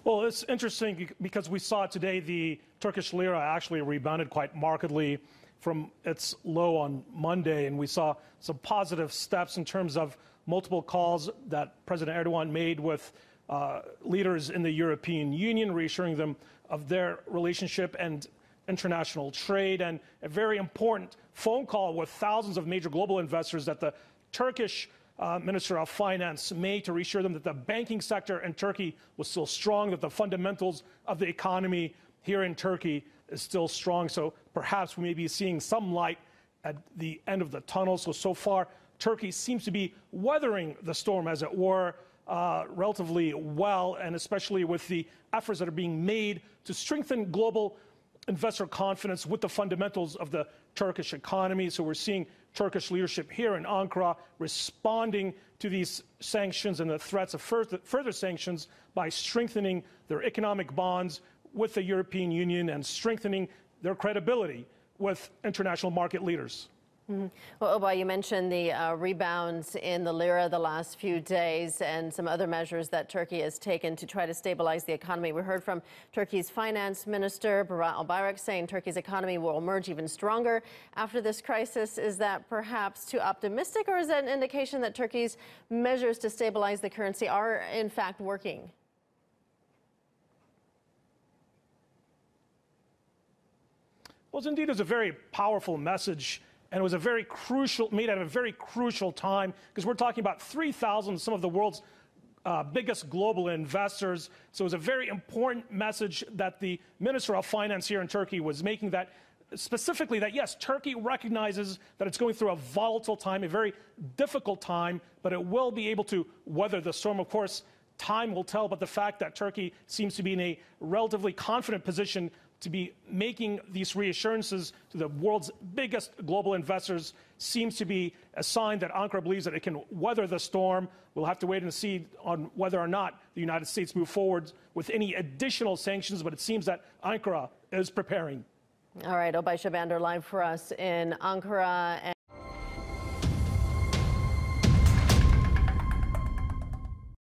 Well, it's interesting because we saw today the Turkish lira actually rebounded quite markedly from its low on Monday, and we saw some positive steps in terms of multiple calls that President Erdogan made with leaders in the European Union, reassuring them of their relationship and international trade, and a very important phone call with thousands of major global investors that the Turkish Minister of Finance made to reassure them that the banking sector in Turkey was still strong, that the fundamentals of the economy here in Turkey is still strong. So perhaps we may be seeing some light at the end of the tunnel. So far, Turkey seems to be weathering the storm, as it were, relatively well, and especially with the efforts that are being made to strengthen global investor confidence with the fundamentals of the Turkish economy. So we're seeing Turkish leadership here in Ankara responding to these sanctions and the threats of further sanctions by strengthening their economic bonds with the European Union and strengthening their credibility with international market leaders. Mm-hmm. Well, Oubai, you mentioned the rebounds in the lira the last few days and some other measures that Turkey has taken to try to stabilize the economy. We heard from Turkey's finance minister, Oubai, saying Turkey's economy will emerge even stronger after this crisis. Is that perhaps too optimistic, or is that an indication that Turkey's measures to stabilize the currency are in fact working? Well, indeed, it's a very powerful message. And it was made at a very crucial time, because we're talking about 3,000, some of the world's biggest global investors. So it was a very important message that the Minister of Finance here in Turkey was making, that specifically that, yes, Turkey recognizes that it's going through a volatile time, a very difficult time, but it will be able to weather the storm. Of course, time will tell, but the fact that Turkey seems to be in a relatively confident position to be making these reassurances to the world's biggest global investors seems to be a sign that Ankara believes that it can weather the storm. We'll have to wait and see on whether or not the United States move forward with any additional sanctions, but it seems that Ankara is preparing. All right, Oubai Shahbandar live for us in Ankara.